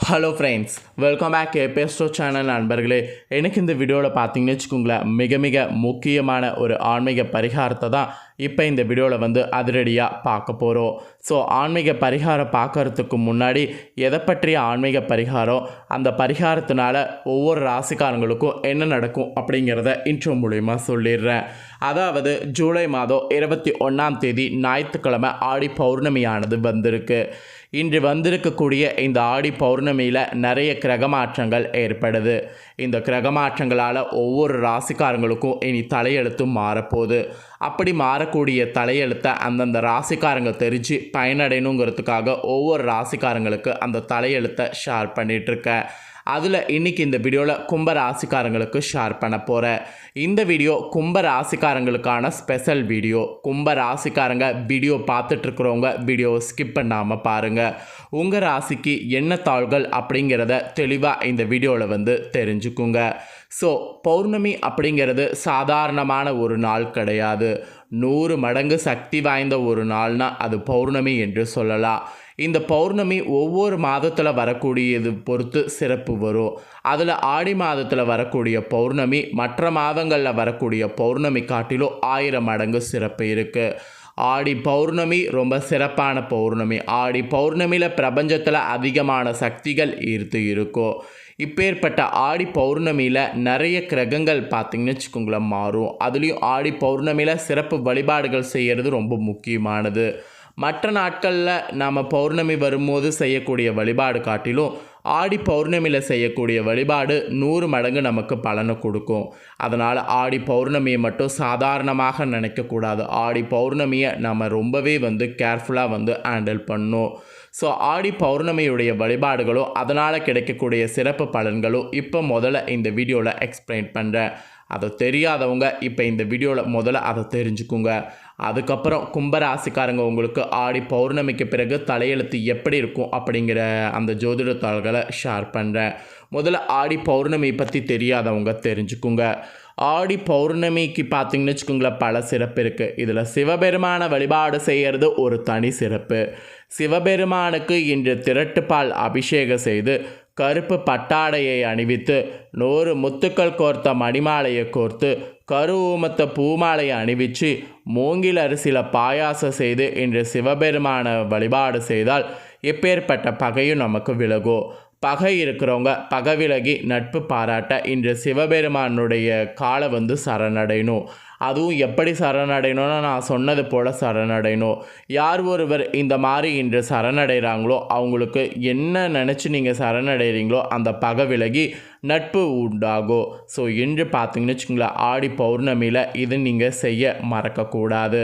Hello friends, welcome back ஏபிஎஸ்டோ channel நண்பர்களே. எனக்கு இந்த வீடியோவில் பார்த்தீங்கன்னு வச்சுக்கோங்களேன், மிக முக்கியமான ஒரு ஆன்மீக பரிகாரத்தை தான் இப்போ இந்த வீடியோவில் அதிரடியாக பார்க்க போகிறோம். ஸோ ஆன்மீக பரிகாரம் பார்க்கறதுக்கு முன்னாடி எதை பற்றிய ஆன்மீக பரிகாரம், அந்த பரிகாரத்தினால ஒவ்வொரு ராசிக்காரங்களுக்கும் என்ன நடக்கும் அப்படிங்கிறத இன்ட்ரோ மூலிமா சொல்லிடுறேன். அதாவது ஜூலை மாதம் 21ஆம் தேதி ஞாயிற்றுக்கிழமை ஆடி பௌர்ணமியானது வந்திருக்கு. இன்று வந்திருக்கக்கூடிய இந்த ஆடி பௌர்ணமியில் நிறைய கிரக மாற்றங்கள் ஏற்படுது. இந்த கிரக மாற்றங்களால் ஒவ்வொரு ராசிக்காரங்களுக்கும் இனி தலையெழுத்தும் மாறப்போகுது. அப்படி மாறக்கூடிய தலையெழுத்தை அந்தந்த ராசிக்காரங்க தெரிஞ்சு பயனடையணுங்கிறதுக்காக ஒவ்வொரு ராசிக்காரங்களுக்கு அந்த தலையெழுத்தை ஷேர் பண்ணிகிட்ருக்கேன். அதில் இன்றைக்கி இந்த வீடியோவில் கும்ப ராசிக்காரங்களுக்கு ஷேர் பண்ண போகிறேன். இந்த வீடியோ கும்ப ராசிக்காரங்களுக்கான ஸ்பெஷல் வீடியோ. கும்ப ராசிக்காரங்க வீடியோ பார்த்துட்ருக்குறவங்க வீடியோவை ஸ்கிப் பண்ணாமல் பாருங்கள். உங்கள் ராசிக்கு என்ன தாள்கள் அப்படிங்கிறத தெளிவாக இந்த வீடியோவில் தெரிஞ்சுக்குங்க. ஸோ பௌர்ணமி அப்படிங்கிறது சாதாரணமான ஒரு நாள் கிடையாது. 100 மடங்கு சக்தி வாய்ந்த ஒரு நாள்னால் அது பௌர்ணமி என்று சொல்லலாம். இந்த பௌர்ணமி ஒவ்வொரு மாதத்தில் வரக்கூடியது பொறுத்து சிறப்பு வரும். அதில் ஆடி மாதத்தில் வரக்கூடிய பௌர்ணமி மற்ற மாதங்களில் வரக்கூடிய பௌர்ணமி காட்டிலும் 1000 மடங்கு சிறப்பு இருக்குது. ஆடி பௌர்ணமி ரொம்ப சிறப்பான பௌர்ணமி. ஆடி பௌர்ணமியில் பிரபஞ்சத்தில் அதிகமான சக்திகள் ஈர்த்து இருக்கும். இப்பேற்பட்ட ஆடி பௌர்ணமியில் நிறைய கிரகங்கள் பார்த்திங்கன்னு வச்சுக்கோங்களேன் மாறும். அதுலேயும் ஆடி பௌர்ணமியில் சிறப்பு வழிபாடுகள் செய்கிறது ரொம்ப முக்கியமானது. மற்ற நாட்களில் நாம் பௌர்ணமி வரும்போது செய்யக்கூடிய வழிபாடு காட்டிலும் ஆடி பௌர்ணமியில் செய்யக்கூடிய வழிபாடு 100 மடங்கு நமக்கு பலனை கொடுக்கும். அதனால் ஆடி பௌர்ணமியை மட்டும் சாதாரணமாக நினைக்கக்கூடாது. ஆடி பௌர்ணமியை நம்ம ரொம்பவே கேர்ஃபுல்லாக ஹேண்டில் பண்ணணும். ஸோ ஆடி பௌர்ணமியுடைய வழிபாடுகளும் அதனால் கிடைக்கக்கூடிய சிறப்பு பலன்களும் இப்போ முதல்ல இந்த வீடியோவில் எக்ஸ்பிளைன் பண்ணுறேன். அதை தெரியாதவங்க இப்போ இந்த வீடியோவில் முதல்ல அதை தெரிஞ்சுக்குங்க. அதுக்கப்புறம் கும்பராசிக்காரங்க உங்களுக்கு ஆடி பௌர்ணமிக்கு பிறகு தலையெழுத்து எப்படி இருக்கும் அப்படிங்கிற அந்த ஜோதிடத்தாள்களை ஷேர் பண்ணுறேன். முதல்ல ஆடி பௌர்ணமி பற்றி தெரியாதவங்க தெரிஞ்சுக்குங்க. ஆடி பௌர்ணமிக்கு பார்த்திங்கன்னு வச்சுக்கோங்களேன் பல சிறப்பு இருக்குது. இதில் சிவபெருமான வழிபாடு செய்கிறது ஒரு தனி சிறப்பு. சிவபெருமானுக்கு இன்று திரட்டுப்பால் அபிஷேகம் செய்து கருப்பு பட்டாடையை அணிவித்து 100 முத்துக்கள் கோர்த்த மணிமாலையை கோர்த்து கரு ஊமத்த பூமாலையை அணிவித்து மூங்கில் அரிசியில் பாயாசம் செய்து இன்று சிவபெருமான வழிபாடு செய்தால் எப்பேற்பட்ட பகையும் நமக்கு விலகும். பகை இருக்கிறவங்க பகை விலகி நட்பு பாராட்ட இன்று சிவபெருமானுடைய காலை சரணடையணும். அதுவும் எப்படி சரணடையணும்னா நான் சொன்னது போல் சரணடையணும். யார் ஒருவர் இந்த மாதிரி இன்று சரணடைகிறாங்களோ அவங்களுக்கு என்ன நினச்சி நீங்கள் சரணடைகிறீங்களோ அந்த பகை விலகி நட்பு உண்டாகும். ஸோ இன்று பார்த்திங்கன்னு வச்சுக்கோங்களேன் ஆடி பௌர்ணமியில் இது நீங்கள் செய்ய மறக்கக்கூடாது.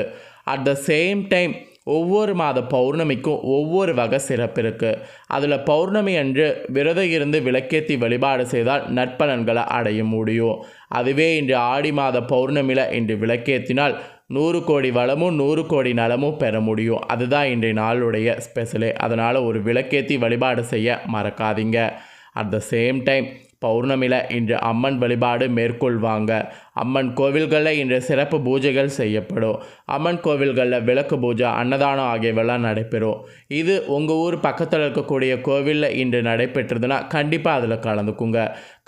அட் த சேம் டைம் ஒவ்வொரு மாத பௌர்ணமிக்கும் ஒவ்வொரு வகை சிறப்பு இருக்குது. அதில் பௌர்ணமி அன்று விரதம் இருந்து விளக்கேற்றி வழிபாடு செய்தால் நற்பலன்களை அடைய முடியும். அதுவே இன்று ஆடி மாத பௌர்ணமியில் இன்று விளக்கேற்றினால் 100 கோடி வளமும் 100 கோடி நலமும் பெற முடியும். அதுதான் இன்றைய நாளுடைய ஸ்பெஷலே. அதனால் ஒரு விளக்கேற்றி வழிபாடு செய்ய மறக்காதீங்க. அட் த சேம் டைம் பௌர்ணமியில் இன்று அம்மன் வழிபாடு மேற்கொள்வாங்க. அம்மன் கோவில்களில் இன்று சிறப்பு பூஜைகள் செய்யப்படும். அம்மன் கோவில்களில் விளக்கு பூஜை, அன்னதானம் ஆகியவெல்லாம் நடைபெறும். இது உங்கள் ஊர் பக்கத்தில் இருக்கக்கூடிய கோவிலில் இன்று நடைபெற்றதுன்னா கண்டிப்பாக அதில்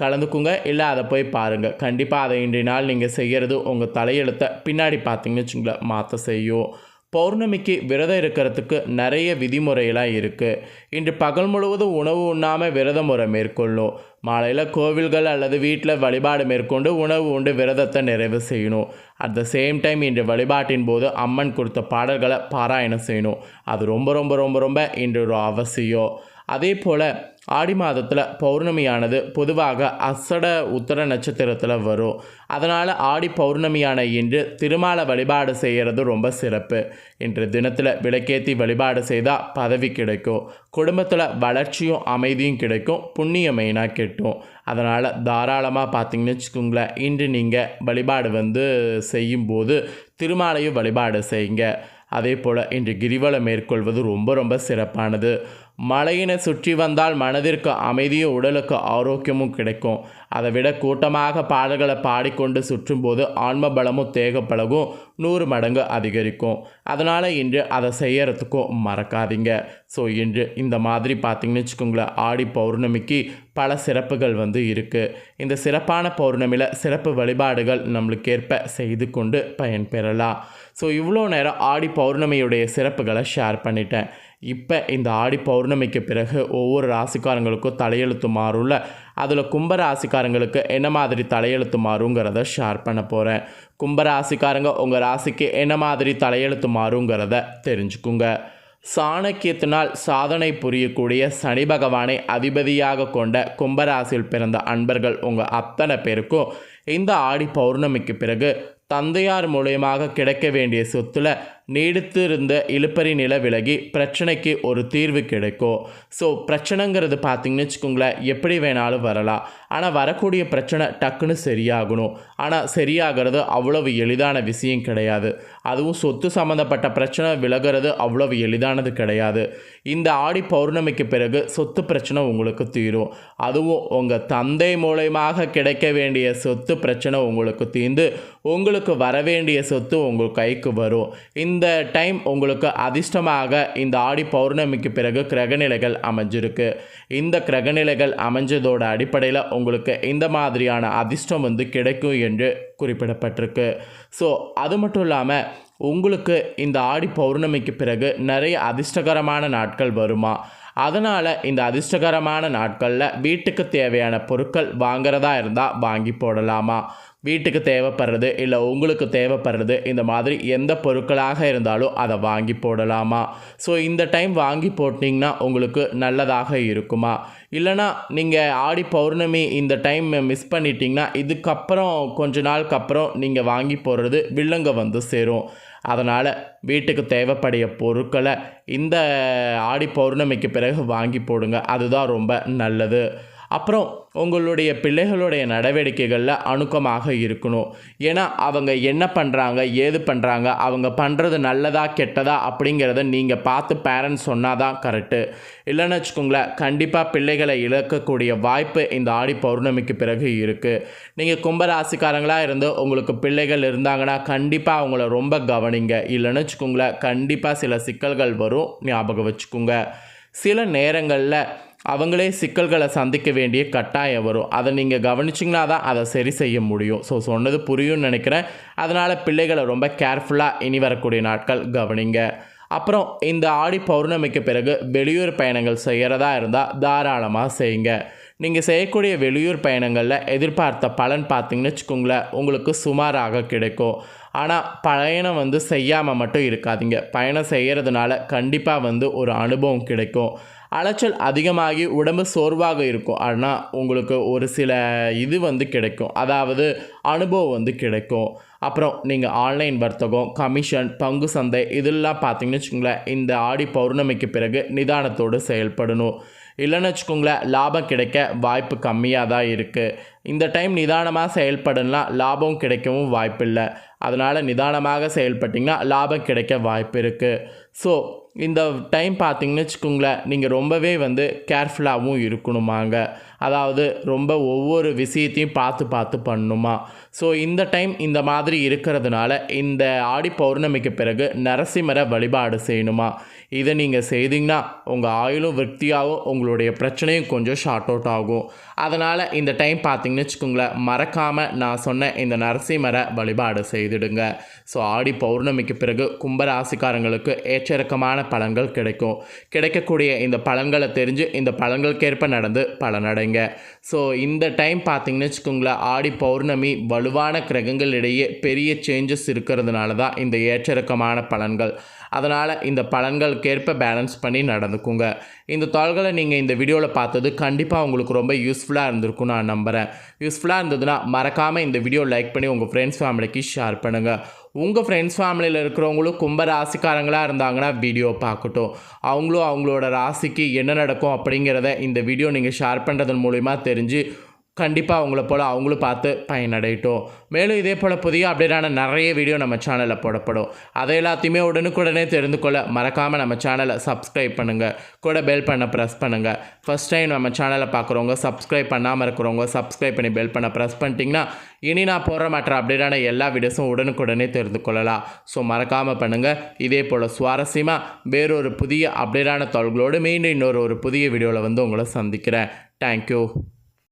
கலந்துக்குங்க. இல்லை அதை போய் பாருங்கள். கண்டிப்பாக அதை இன்றைய நாள் நீங்கள் செய்கிறது உங்கள் தலையெழுத்தை பின்னாடி பார்த்தீங்கன்னு வச்சுங்களேன் மாற்ற செய்யும். பௌர்ணமிக்கு விரதம் இருக்கிறதுக்கு நிறைய விதிமுறையெல்லாம் இருக்குது. இன்று பகல் முழுவதும் உணவு உண்ணாமல் விரத முறை மேற்கொள்ளணும். மாலையில் கோவில்கள் அல்லது வீட்டில் வழிபாடு மேற்கொண்டு உணவு உண்டு விரதத்தை நிறைவு செய்யணும். அட் த சேம் டைம் இன்று வழிபாட்டின் போது அம்மன் கொடுத்த பாடல்களை பாராயணம் செய்யணும். அது ரொம்ப இன்று ஒரு அவசியம். அதே போல் ஆடி மாதத்தில் பௌர்ணமியானது பொதுவாக அசட உத்தர நட்சத்திரத்தில் வரும். அதனால் ஆடி பௌர்ணமியான இன்று திருமால வழிபாடு செய்கிறது ரொம்ப சிறப்பு. இன்று தினத்தில் விளக்கேற்றி வழிபாடு செய்தால் பதவி கிடைக்கும். குடும்பத்தில் வளர்ச்சியும் அமைதியும் கிடைக்கும். புண்ணியம் மெயினாக கிட்டும். அதனால் தாராளமாக பார்த்திங்கன்னு வச்சுக்கோங்களேன் இன்று நீங்கள் வழிபாடு செய்யும்போது திருமாலையும் வழிபாடு செய்யுங்க. அதே போல் இன்று கிரிவலம் மேற்கொள்வது ரொம்ப சிறப்பானது. மலையினை சுற்றி வந்தால் மனதிற்கு அமைதியும் உடலுக்கு ஆரோக்கியமும் கிடைக்கும். அதை விட கூட்டமாக பாடல்களை பாடிக்கொண்டு சுற்றும்போது ஆன்ம பலமும் தேக பழகும் 100 மடங்கு அதிகரிக்கும். அதனால் இன்று அதை செய்யறதுக்கும் மறக்காதீங்க. ஸோ இன்று இந்த மாதிரி பார்த்திங்கன்னு வச்சுக்கோங்களேன், ஆடி பௌர்ணமிக்கு பல சிறப்புகள் இருக்குது. இந்த சிறப்பான பௌர்ணமியில் சிறப்பு வழிபாடுகள் நம்மளுக்கு ஏற்ப செய்து கொண்டு பயன்பெறலாம். ஸோ இவ்வளோ நேரம் ஆடி பௌர்ணமியுடைய சிறப்புகளை ஷேர் பண்ணிட்டேன். இப்போ இந்த ஆடி பௌர்ணமிக்கு பிறகு ஒவ்வொரு ராசிக்காரங்களுக்கும் தலையெழுத்து மாறும்ல, அதில் கும்பராசிக்காரங்களுக்கு என்ன மாதிரி தலையெழுத்து மாறுங்கிறத ஷேர் பண்ண போகிறேன். கும்பராசிக்காரங்க உங்கள் ராசிக்கு என்ன மாதிரி தலையெழுத்து மாறுங்கிறத தெரிஞ்சுக்குங்க. சாணக்கியத்தினால் சாதனை புரியக்கூடிய சனி பகவானை அதிபதியாக கொண்ட கும்பராசியில் பிறந்த அன்பர்கள் உங்கள் அத்தனை பேருக்கும் இந்த ஆடி பௌர்ணமிக்கு பிறகு தந்தையார் மூலயமாக கிடைக்க வேண்டிய சொத்துல நீடித்து இருந்த இழுப்பறி நில விலகி பிரச்சனைக்கு ஒரு தீர்வு கிடைக்கும். ஸோ பிரச்சனைங்கிறது பார்த்திங்கன்னு வச்சுக்கோங்களேன், எப்படி வேணாலும் வரலாம். ஆனால் வரக்கூடிய பிரச்சனை டக்குன்னு சரியாகணும். ஆனால் சரியாகிறது அவ்வளவு எளிதான விஷயம் கிடையாது. அதுவும் சொத்து சம்மந்தப்பட்ட பிரச்சனை விலகிறது அவ்வளவு எளிதானது கிடையாது. இந்த ஆடி பௌர்ணமிக்கு பிறகு சொத்து பிரச்சனை உங்களுக்கு தீரும். அதுவும் உங்கள் தந்தை மூலயமாக கிடைக்க வேண்டிய சொத்து பிரச்சனை உங்களுக்கு தீர்ந்து உங்களுக்கு வரவேண்டிய சொத்து உங்கள் கைக்கு வரும். இந்த டைம் உங்களுக்கு அதிர்ஷ்டமாக இந்த ஆடி பௌர்ணமிக்கு பிறகு கிரகநிலைகள் அமைஞ்சிருக்கு. இந்த கிரகநிலைகள் அமைஞ்சதோட அடிப்படையில் உங்களுக்கு இந்த மாதிரியான அதிர்ஷ்டம் கிடைக்கும் என்று குறிப்பிடப்பட்டிருக்கு. ஸோ அது மட்டும் இல்லாமல் உங்களுக்கு இந்த ஆடி பௌர்ணமிக்கு பிறகு நிறைய அதிர்ஷ்டகரமான நாட்கள் வருமா. அதனால் இந்த அதிர்ஷ்டகரமான நாட்களில் வீட்டுக்கு தேவையான பொருட்கள் வாங்கிறதா இருந்தால் வாங்கி போடலாமா. வீட்டுக்கு தேவைப்படுறது இல்லை உங்களுக்கு தேவைப்படுறது இந்த மாதிரி எந்த பொருட்களாக இருந்தாலும் அதை வாங்கி போடலாமா. ஸோ இந்த டைம் வாங்கி போட்டிங்கன்னா உங்களுக்கு நல்லதாக இருக்குமா. இல்லைனா நீங்கள் ஆடி பௌர்ணமி இந்த டைம் மிஸ் பண்ணிட்டீங்கன்னா இதுக்கப்புறம் கொஞ்ச நாளுக்கு அப்புறம் நீங்கள் வாங்கி போடுறது வில்லங்க சேரும். அதனால் வீட்டுக்கு தேவைப்படைய பொருட்களை இந்த ஆடி பௌர்ணமிக்கு பிறகு வாங்கி போடுங்க. அதுதான் ரொம்ப நல்லது. அப்புறம் உங்களுடைய பிள்ளைகளுடைய நடவடிக்கைகளில் அணுக்கமாக இருக்கணும். ஏன்னா அவங்க என்ன பண்ணுறாங்க ஏது பண்ணுறாங்க, அவங்க பண்ணுறது நல்லதா கெட்டதா அப்படிங்கிறத நீங்கள் பார்த்து பேரண்ட்ஸ் சொன்னால் தான் கரெக்டு. இல்லைன்னு வச்சுக்கோங்களேன், கண்டிப்பாக பிள்ளைகளை இழக்கக்கூடிய வாய்ப்பு இந்த ஆடி பௌர்ணமிக்கு பிறகு இருக்குது. நீங்கள் கும்பராசிக்காரங்களாக இருந்து உங்களுக்கு பிள்ளைகள் இருந்தாங்கன்னா கண்டிப்பாக அவங்கள ரொம்ப கவனிங்க. இல்லைன்னு வச்சுக்கோங்களேன், கண்டிப்பாக சில சிக்கல்கள் வரும், ஞாபகம் வச்சுக்கோங்க. சில நேரங்களில் அவங்களே சிக்கல்களை சந்திக்க வேண்டிய கட்டாயம் வரும். அதை நீங்கள் கவனிச்சிங்கன்னா தான் அதை சரி செய்ய முடியும். ஸோ சொன்னது புரியும்னு நினைக்கிறேன். அதனால் பிள்ளைகளை ரொம்ப கேர்ஃபுல்லாக இனி வரக்கூடிய நாட்கள் கவனிங்க. அப்புறம் இந்த ஆடி பௌர்ணமிக்கு பிறகு வெளியூர் பயணங்கள் செய்கிறதா இருந்தால் தாராளமாக செய்யுங்க. நீங்கள் செய்யக்கூடிய வெளியூர் பயணங்களில் எதிர்பார்த்த பலன் பார்த்திங்கன்னு வச்சுக்கோங்களேன், உங்களுக்கு சுமாராக கிடைக்கும். ஆனால் பயணம் செய்யாமல் மட்டும் இருக்காதீங்க. பயணம் செய்கிறதுனால கண்டிப்பாக ஒரு அனுபவம் கிடைக்கும். அலைச்சல் அதிகமாகி உடம்பு சோர்வாக இருக்கும். ஆனால் உங்களுக்கு ஒரு சில இது கிடைக்கும், அதாவது அனுபவம் கிடைக்கும். அப்புறம் நீங்கள் ஆன்லைன் வர்த்தகம், கமிஷன், பங்கு சந்தை இதெல்லாம் பார்த்திங்கன்னு வச்சுக்கோங்களேன், இந்த ஆடி பௌர்ணமிக்கு பிறகு நிதானத்தோடு செயல்படணும். இல்லைன்னு வச்சுக்கோங்களேன், லாபம் கிடைக்க வாய்ப்பு கம்மியாக தான் இருக்குது. இந்த டைம் நிதானமாக செயல்படலாம், லாபம் கிடைக்கவும் வாய்ப்பு இல்லை. அதனால் நிதானமாக செயல்பட்டிங்கன்னா லாபம் கிடைக்க வாய்ப்பு இருக்குது. ஸோ இந்த டைம் பார்த்திங்கன்னு வச்சுக்கோங்களேன், நீங்கள் ரொம்பவே கேர்ஃபுல்லாகவும் இருக்கணுமாங்க. அதாவது ரொம்ப ஒவ்வொரு விஷயத்தையும் பார்த்து பண்ணணுமா. ஸோ இந்த டைம் இந்த மாதிரி இருக்கிறதுனால இந்த ஆடி பௌர்ணமிக்கு பிறகு நரசிம்மரை வழிபாடு செய்யணுமா. இதை நீங்கள் செய்தீங்கன்னா உங்கள் ஆயுளும் விருத்தியாகும், உங்களுடைய பிரச்சனையும் கொஞ்சம் ஷார்ட் அவுட் ஆகும். அதனால் இந்த டைம் பார்த்திங்கன்னு வச்சுக்கோங்களேன், மறக்காமல் நான் சொன்ன இந்த நரசிம்மரை வழிபாடு செய்திடுங்க. ஸோ ஆடி பௌர்ணமிக்கு பிறகு கும்பராசிக்காரங்களுக்கு ஏற்றிறக்கமான பலன்கள் கிடைக்கும். கிடைக்கக்கூடிய இந்த பலன்களை தெரிஞ்சு இந்த பலன்களுக்கேற்ப நடந்து பலனடைங்க. ஸோ இந்த டைம் பார்த்திங்கன்னு வச்சுக்கோங்களேன், ஆடி பௌர்ணமி வலுவான கிரகங்களிடையே பெரிய சேஞ்சஸ் இருக்கிறதுனால தான் இந்த ஏற்றிறக்கமான பலன்கள். அதனால் இந்த பலன்களுக்கேற்ப பேலன்ஸ் பண்ணி நடந்துக்குங்க. இந்த தாள்களை நீங்கள் இந்த வீடியோவில் பார்த்தது கண்டிப்பாக உங்களுக்கு ரொம்ப யூஸ்ஃபுல்லாக இருந்திருக்கும் நான் நம்புகிறேன். யூஸ்ஃபுல்லாக இருந்ததுன்னா மறக்காமல் இந்த வீடியோ லைக் பண்ணி உங்கள் ஃப்ரெண்ட்ஸ் ஃபேமிலிக்கு ஷேர் பண்ணுங்கள். உங்கள் ஃப்ரெண்ட்ஸ் ஃபேமிலியில் இருக்கிறவங்களும் கும்ப ராசிக்காரங்களாக இருந்தாங்கன்னா வீடியோ பார்க்கட்டும். அவங்களும் அவங்களோட ராசிக்கு என்ன நடக்கும் அப்படிங்கிறத இந்த வீடியோ நீங்கள் ஷேர் பண்ணுறதன் மூலிமா தெரிஞ்சு கண்டிப்பாக அவங்கள போல் அவங்களும் பார்த்து பயனடையட்டும். மேலும் இதே போல் புதிய அப்டேட்டான நிறைய வீடியோ நம்ம சேனலில் போடப்படும். அதை எல்லாத்தையுமே உடனுக்குடனே தெரிந்து கொள்ள மறக்காமல் நம்ம சேனலை சப்ஸ்கிரைப் பண்ணுங்கள். கூட பெல் பண்ண ப்ரெஸ் பண்ணுங்கள். ஃபஸ்ட் டைம் நம்ம சேனலை பார்க்குறவங்க, சப்ஸ்கிரைப் பண்ணாமல் இருக்கிறவங்க சப்ஸ்கிரைப் பண்ணி பெல் பண்ண ப்ரெஸ் பண்ணிட்டீங்கன்னா இனி நான் போடுற மற்ற அப்டேட்டான எல்லா வீடியோஸும் உடனுக்குடனே தெரிந்து கொள்ளலாம். ஸோ மறக்காமல் பண்ணுங்கள். இதே போல் சுவாரஸ்யமாக வேறொரு புதிய அப்டேட்டான தகவல்களோடு மீண்டும் இன்னொரு புதிய வீடியோவில் வந்து உங்களை சந்திக்கிறேன். தேங்க்யூ.